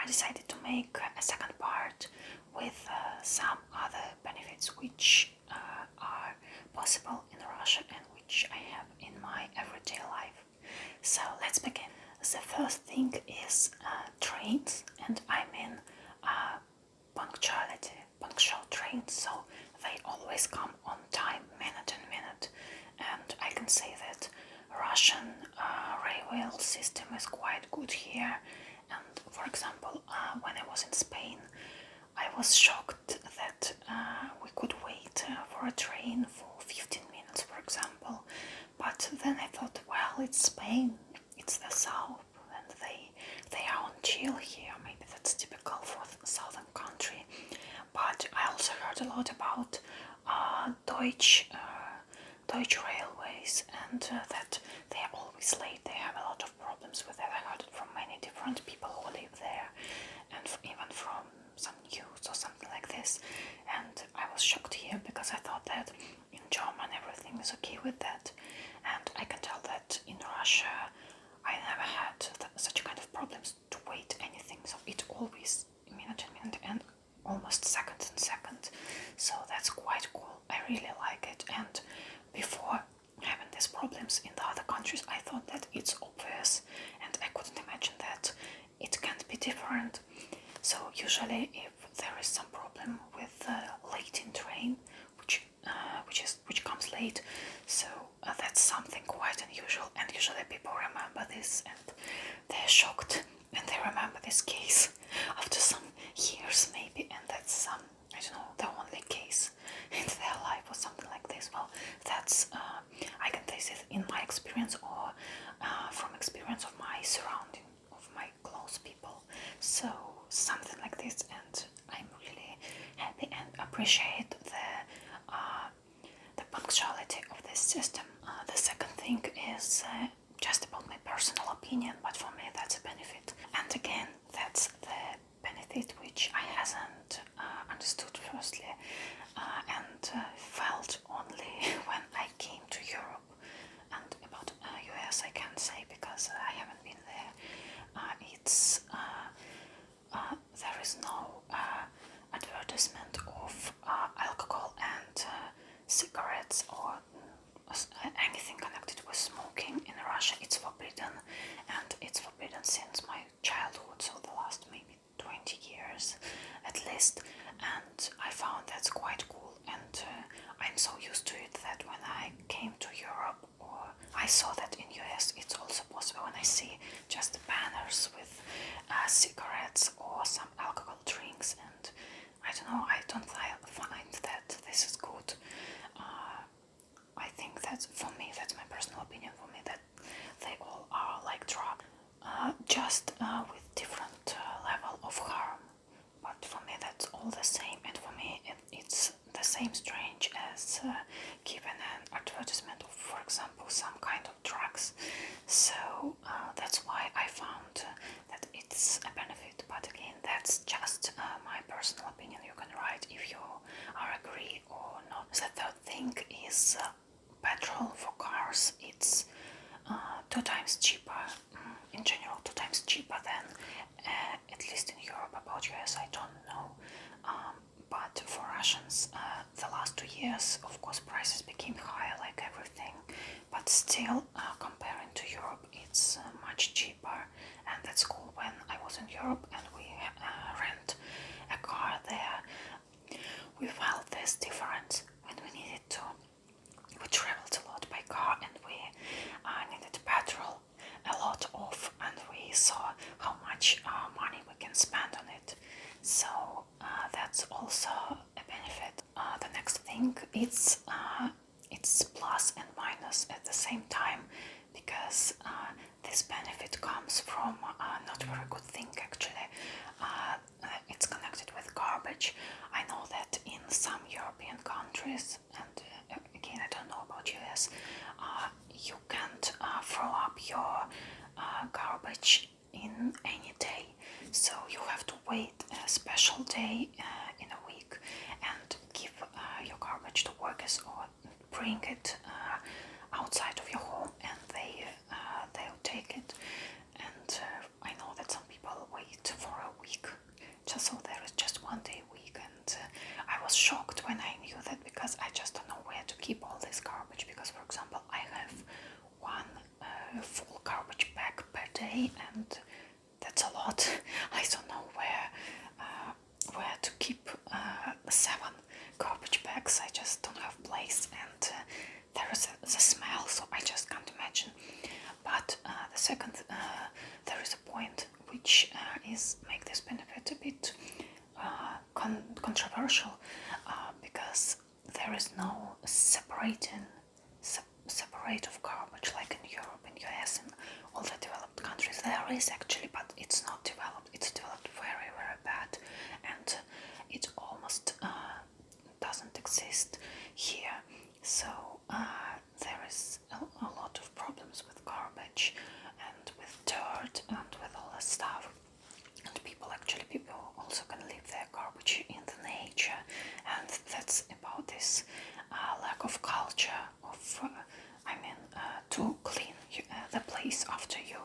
decided to make a second part with some other benefits which are possible in Russia and which I have in my everyday life. So let's begin. The first thing is trains, and I mean punctuality, punctual trains. So they always come on time, minute and minute, and I can say that Russian railway system is quite good here. And for example, when I was in Spain, I was shocked that we could wait for a train for 15 minutes, for example. But then I thought, well, it's Spain, it's the south, and they are on chill here. Maybe that's typical for the southern country. But I also heard a lot about Deutsche Railways, and that they are always late. They have a lot of problems with it. I heard it from many different people who live there, and even from some news or something like this. And I was shocked here because I thought that in Germany everything is okay with that, and I can tell that in Russia I never had such kind of problems to wait anything. So it always minute and almost second and second. So that's quite cool. I really like it. And before having these problems in the other countries, I thought that it's obvious, and I couldn't imagine that it can't be different. So usually, if there is some problem with late in train, which comes late, so that's something quite unusual. And usually people remember this, and they're shocked, and they remember this case after some years maybe, and that's I don't know, the only case in their life or something like this. Well, that's I can taste it in my experience or from experience of my surrounding, of my close people. So something like this, and I'm really happy and appreciate the punctuality of this system. The second thing is just about my personal opinion, but for me that's a benefit. And again, that's the benefit which I hasn't understood firstly and felt only when I came to Europe. And about US I can't say because I haven't been there. It's there is no advertisement of alcohol and cigarettes or anything connected with smoking in Russia. It's forbidden, and it's forbidden since my childhood, so the last maybe 20 years at least. And I found that's quite cool, and I'm so used to it that when I came to Europe, or I saw that in US it's also possible, when I see just banners with cigarettes or some alcohol drinks, and I don't know, I don't find that this is good. I think that for me, that's my personal opinion, for me that they all are like drugs, just with different level of harm. But for me that's all the same, and for me it's the same strange as giving an advertisement of, for example, some kind of drugs. So that's why I found that it's a benefit. But again, that's just my personal opinion. You can write if you are agree or not. The third thing is petrol for cars. It's 2 times cheaper, in general 2 times cheaper than at least in Europe. About US I don't know, but for Russians the last 2 years of course prices became higher like everything, but still comparing to Europe it's much cheaper, and that's cool. When I was in Europe and we rent a car there, we felt this difference when we needed to. We traveled a lot by car, and we needed petrol a lot of, and we saw how much money we can spend on it. So that's also a benefit. The next thing, it's plus and minus at the same time, because this benefit comes from not very good thing actually. It's connected with garbage. I know that in some European countries, and again I don't know about US, you can't throw up your garbage in any day, so you have to wait a special day in a week and give your garbage to workers, or bring it outside of your home, and they'll take it. And I know that some people wait for a week benefit a bit controversial because there is no separate of garbage like in Europe, in US, and all the developed countries. There is actually, but it's not developed. It's developed very, very bad, and it almost doesn't exist here. So there is a lot of problems with garbage and with dirt and with all that stuff. And people also can leave their garbage in the nature, and that's about this lack of culture of to clean the place after you.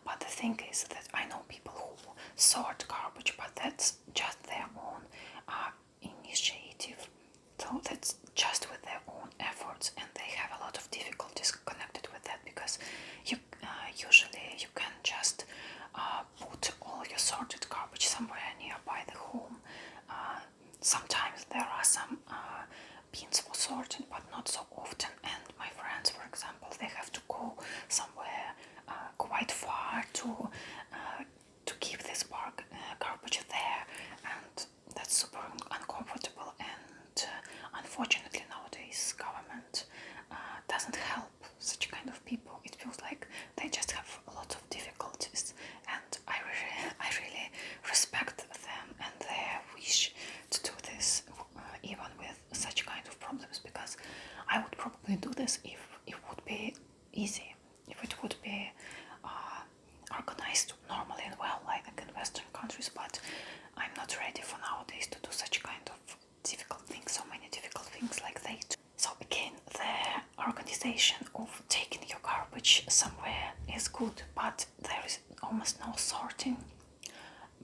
But the thing is that I know people who sort garbage, but that's just their own initiative. So that's just with their own efforts, and they have a lot of difficulties connected with that because you usually you can just put all your sorted garbage somewhere nearby the home. Sometimes there are some bins for sorting, but not so often. And my friends, for example, they have to go somewhere quite far to keep this garbage there, and that's super uncomfortable. And unfortunately, nowadays government doesn't help such kind of people. It feels like they just have a lot of difficulties, and I really respect them and their wish to do this, even with such kind of problems, because I would probably do this if it would be easy, if it would be organized normally and well, like in Western countries. But I'm not ready for nowadays to do such kind of difficult things, so many difficult things like they do. So again, the organization of taking your garbage somewhere is good, but there is almost no sorting.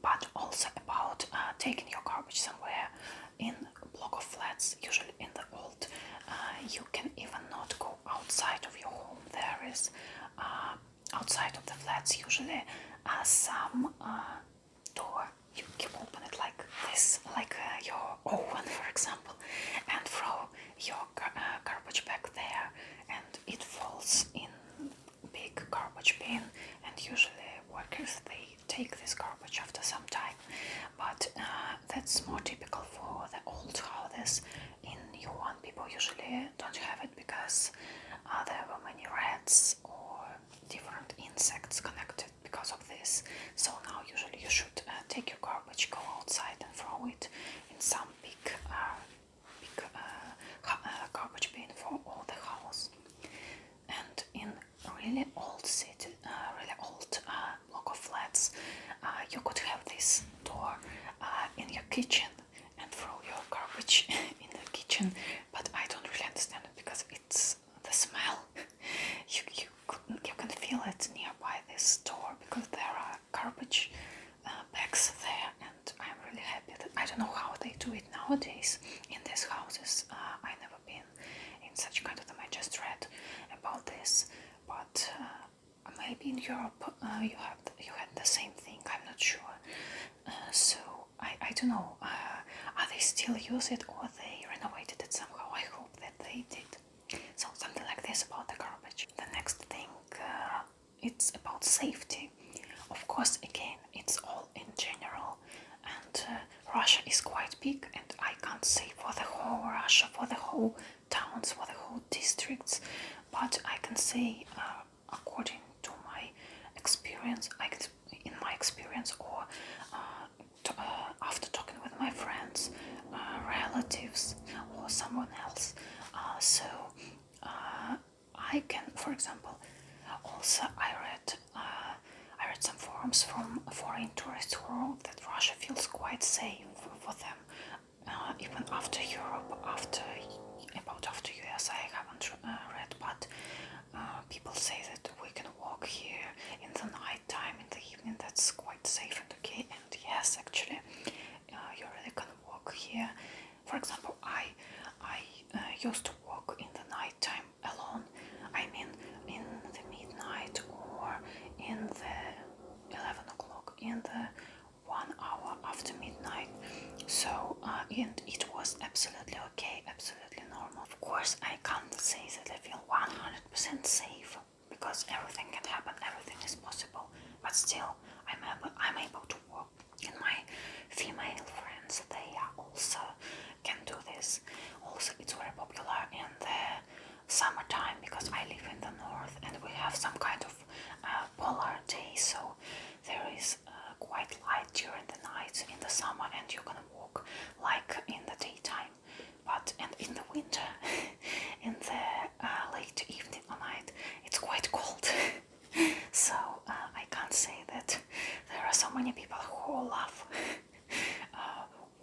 But also about taking your garbage somewhere in a block of flats, usually in the old, you can even not go outside of your home. There is outside of the flats usually some door. You can open it like this, like your oven, for example, and throw your garbage back there, and it falls in big garbage bin. And usually workers, they take this garbage after some time. But that's more typical for the old houses. In new one, people usually don't have it because there were many rats or different insects connected because of this. So now usually you should take your garbage, go outside and throw it in some big garbage bin for all the house. And in really old city, really old block of flats, you could have this door in your kitchen and throw your garbage in the kitchen. But I don't really understand it because it's the smell. You can feel it nearby this door because there are garbage bags there, and I'm really happy that I don't know how they do it nowadays in these houses. I never been in such kind of them. I just read about this, but maybe in Europe you had the same thing. I'm not sure. So I don't know. Are they still use it or they renovated it somehow? I hope that they did. So something like this about the garbage. The next thing, it's about safety. Of course, again, it's all in general, and Russia is quite big, and I can't say for the whole Russia, for the whole towns, for the whole districts, but I can say according to my experience, in my experience, or after talking with my friends, relatives, or someone else. So I can, for example, also I read some forums from foreign tourists who wrote that Russia feels quite safe for them, even after Europe, after US. I haven't read, but people say that we can walk here in the night time, in the evening. That's quite safe and okay. And yes, actually, you really can walk here. For example, I used to walk in the night time alone. I mean, in the midnight or in the 11 o'clock, in the 1 hour after midnight. So, and it was absolutely okay, absolutely normal. Of course, I can't say that I feel 100% safe because everything can happen, everything is possible. But still, I'm able to walk in who love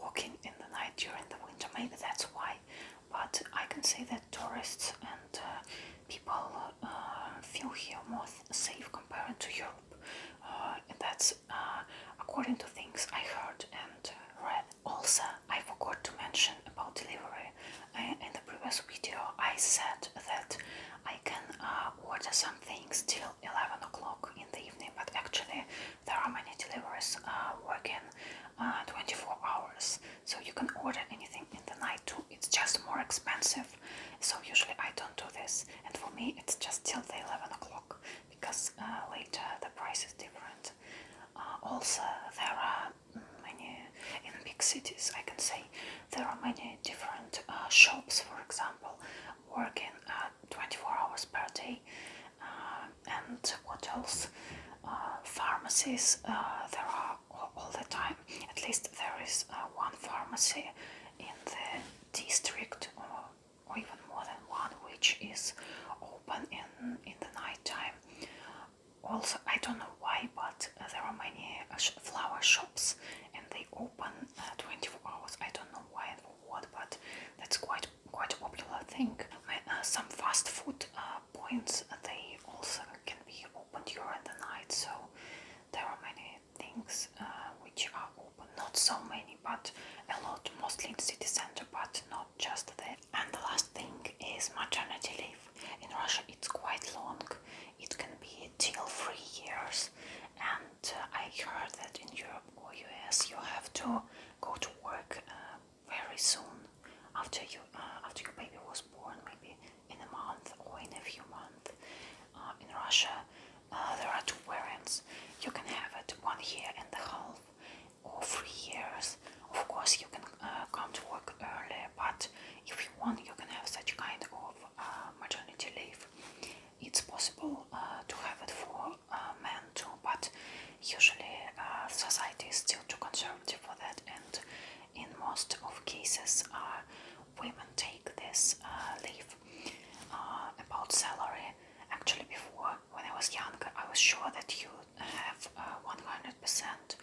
walking in the night during the winter. Maybe that's why. But I can say that tourists and people feel here more safe compared to Europe. And that's according to things I heard and read. Also, I forgot to mention about delivery. In the previous video, I said that I can order some things till 11 o'clock in the evening, but actually there are many deliveries working 24 hours, so you can order anything in the night too. It's just more expensive, so usually I don't do this, and for me it's just till the 11 o'clock because later the price is different. Also, there are many, in big cities I can say, there are many different shops, for example, working 24 hours per day. And what else? Pharmacies, there are all the time. At least there is one pharmacy in the district, or even more than one, which is open in the night time. Also, I don't know why, but there are many flower shops and they open 24 hours. I don't know why and for what, but that's quite a popular thing. Some fast food points, they also can be open during the night, so there are many things which are open. Not so many, but a lot, mostly in city center, but not just there. And the last thing is maternity leave. In Russia it's quite long. It can be till 3 years, and I heard that in Europe or US you have to go to work very soon after your baby was born, maybe in a month or in a few months. In Russia there are two variants. You can have it 1 year and a half or 3 years. Of course you can come to work early, but if you want you can have such kind of maternity leave. It's possible to have it for men too, but usually society is still too conservative for that, and in most of cases women take this leave. About salary, actually before, when I was younger, I was sure that you have 100%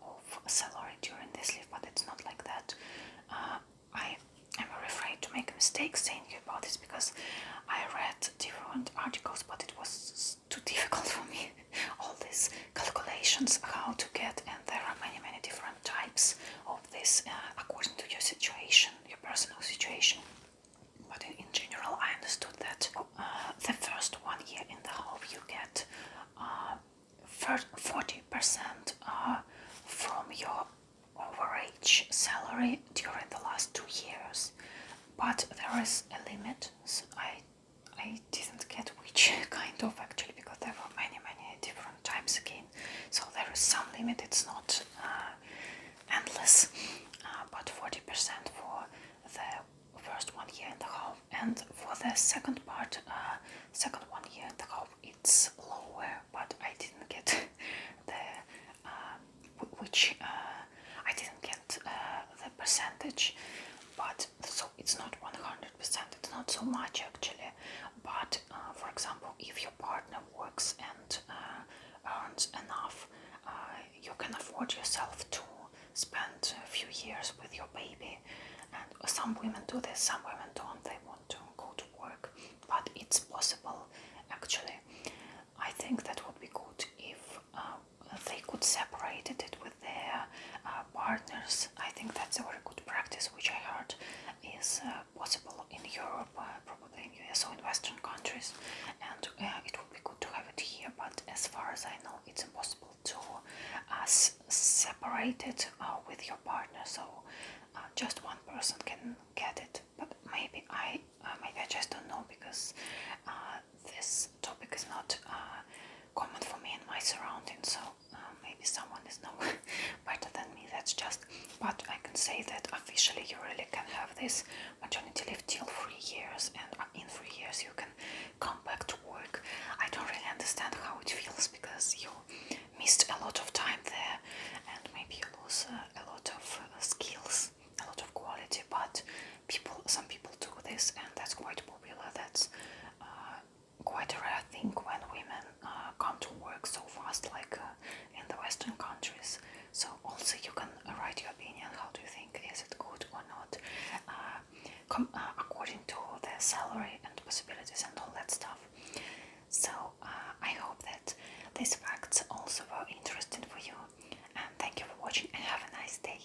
of salary during this leave, but it's not like that. I am very afraid to make a mistake saying you about this because I read different articles, but it was too difficult for me. All these calculations, how to get, and there are many different types of this according to your situation, your personal situation. But in general, I understood that the first 1 year and a half you get 40% from your average salary during the last 2 years. But there is a limit. So I didn't get which kind of, actually, because there were many different types again. So there is some limit. It's not endless, but 40% for the first 1 year and a half, and for the second part, second 1 year and a half, it's lower. But I didn't get the I didn't get the percentage. But so it's not 100%. It's not so much actually. But for example, if your partner works and earns enough, you can afford yourself to spend a few years with your baby. And some women do this, some women don't. They want to go to work, but it's possible actually. I think that would be good if they could separate it with their partners. I think that's a very good practice, which I heard is possible in Europe, probably in US or in Western countries, and it would be good to have it here. But as far as I know, it's impossible to separate it with your partner. So just one person can get it. But maybe I just don't know, because this topic is not common for me in my surroundings. So maybe someone is no better than me. That's just. But I can say that officially you really can have this maternity leave till 3 years, and in 3 years you can come back to work. I don't really understand how it feels, because you missed a lot of time there, and maybe you lose a lot of skills, a lot of quality. But some people do this, and that's quite popular. That's quite a rare thing when women come to work so fast, like in the Western countries. So also you can write your opinion. How do you think, is it good or not, according to the salary and possibilities and all that stuff. So I hope that these facts also were interesting for you, and thank you for watching and have a nice day.